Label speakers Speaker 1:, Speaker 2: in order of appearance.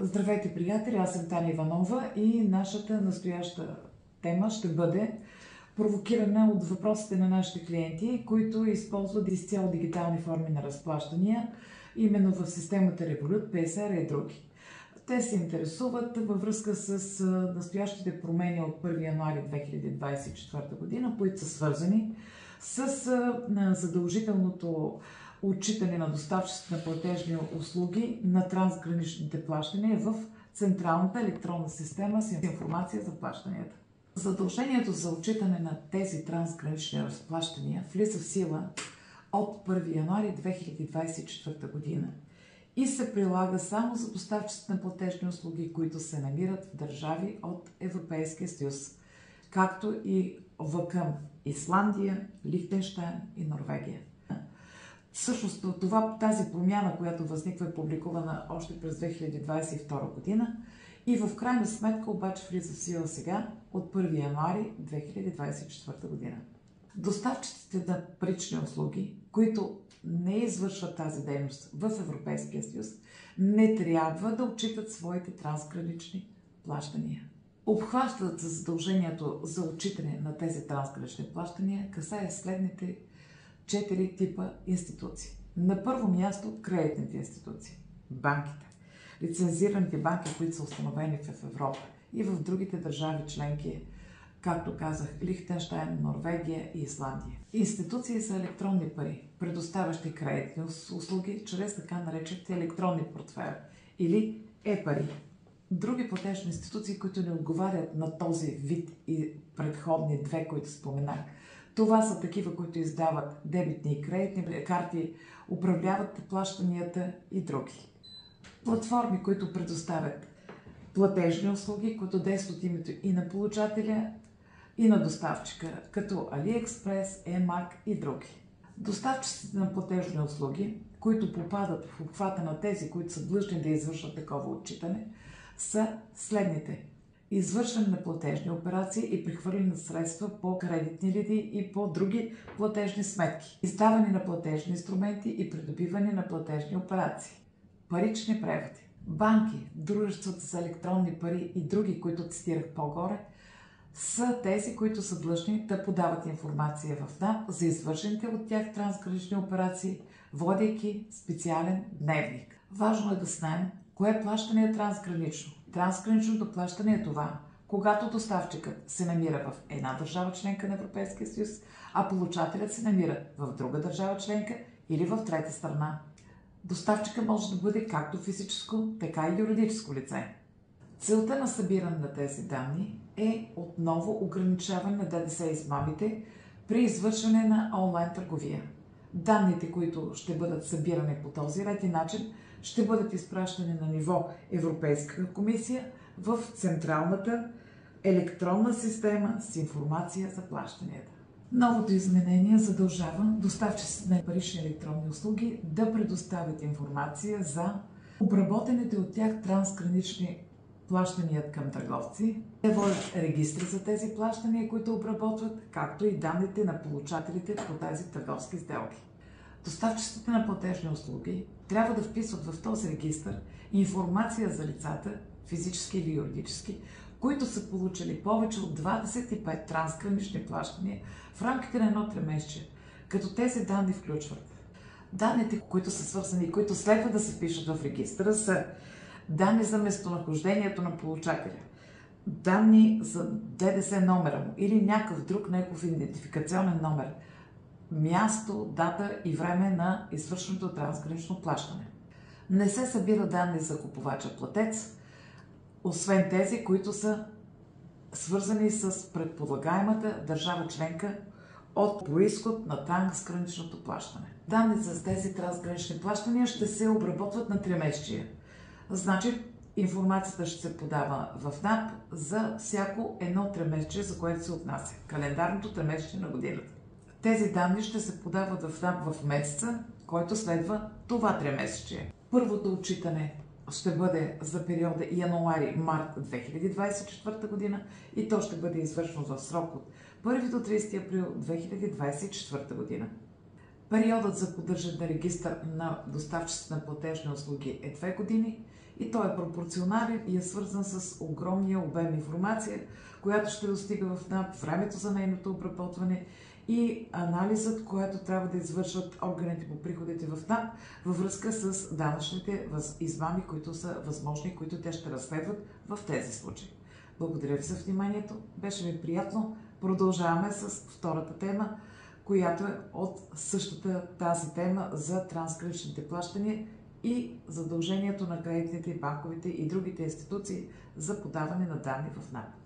Speaker 1: Здравейте, приятели! Аз съм Таня Иванова и нашата настояща тема ще бъде провокирана от въпросите на нашите клиенти, които използват изцяло дигитални форми на разплащания, именно в системата Revolut, PSR и други. Те се интересуват във връзка с настоящите промени от 1 януари 2024 година, които са свързани с задължителното отчитане на доставчиците на платежни услуги на трансграничните плащания в Централната електронна система с информация за плащанията. Задължението за отчитане на тези трансгранични разплащания влиза в сила от 1 януари 2024 година и се прилага само за доставчиците на платежни услуги, които се намират в държави от Европейския съюз, както и към Исландия, Лихтенщайн и Норвегия. Всъщност тази промяна, която възниква, е публикувана още през 2022 година и в крайна сметка обаче влиза в сила сега от 1 януари 2024 година. Доставчиците на парични услуги, които не извършват тази дейност в Европейския съюз, не трябва да отчитат своите трансгранични плащания. Обхващат задължението за отчитане на тези трансгранични плащания касае следните 4 типа институции. На първо място кредитните институции, банките, лицензираните банки, които са установени в Европа и в другите държави членки, както казах, Лихтенщайн, Норвегия и Исландия. Институции са електронни пари, предоставящи кредитни услуги чрез така наречените електронни портфели или е-пари. Други платежни институции, които не отговарят на този вид и предходни две, които споменах, това са такива, които издават дебитни и кредитни карти, управляват плащанията и други. Платформи, които предоставят платежни услуги, които действат от името и на получателя, и на доставчика, като AliExpress, eMark и други. Доставчиците на платежни услуги, които попадат в обхвата на тези, които са длъжни да извършват такова отчитане, са следните: извършване на платежни операции и прехвърляне на средства по кредитни линии и по други платежни сметки, издаване на платежни инструменти и придобиване на платежни операции, парични преводи. Банки, дружествата за електронни пари и други, които цитирах по-горе, са тези, които са длъжни да подават информация в НАП за извършените от тях трансгранични операции, водейки специален дневник. Важно е да знаем кое плащане е трансгранично. Трансграничното плащане е това, когато доставчикът се намира в една държава членка на Европейския съюз, а получателят се намира в друга държава членка или в трета страна. Доставчикът може да бъде както физическо, така и юридическо лице. Целта на събиране на тези данни е отново ограничаване на ДДС измамите при извършване на онлайн търговия. Данните, които ще бъдат събирани по този ред и начин, ще бъдат изпращани на ниво Европейска комисия в Централната електронна система с информация за плащанията. Новото изменение задължава доставчиците на парични електронни услуги да предоставят информация за обработените от тях трансгранични плащания към търговци. Те водят регистри за тези плащания, които обработват, както и данните на получателите по тези търговски сделки. Доставчиците на платежни услуги трябва да вписват в този регистър информация за лицата, физически или юридически, които са получили повече от 25 трансгранични плащания в рамките на едно тримесечие, като тези данни включват данните, които са свързани и които следва да се впишат в регистъра, са данни за местонахождението на получателя, данни за ДДС номера му или някакъв друг негов идентификационен номер, място, дата и време на извършеното трансгранично плащане. Не се събира данни за купувача-платец, освен тези, които са свързани с предполагаемата държава членка от произход на трансграничното плащане. Данни за тези трансгранични плащания ще се обработват на 3-месечие. Значи, информацията ще се подава в НАП за всяко едно 3-месечие, за което се отнася. Календарното 3-месечие на годината. Тези данни ще се подават в НАП в месеца, който следва това 3-месечие. Първото отчитане ще бъде за периода януари-март 2024 година и то ще бъде извършено в срок от 1 до 30 април 2024 година. Периодът за поддържане на регистър на доставчиците на платежни услуги е 2 години И той е пропорционален и е свързан с огромния обем информация, която ще достига в НАП, времето за нейното обработване и анализът, който трябва да извършват органите по приходите в НАП във връзка с данъчните измами, които са възможни, които те ще разследват в тези случаи. Благодаря ви за вниманието. Беше ми приятно. Продължаваме с втората тема, която е от същата тази тема за трансграничните плащания и задължението на кредитните, банковите и другите институции за подаване на данни в НАП.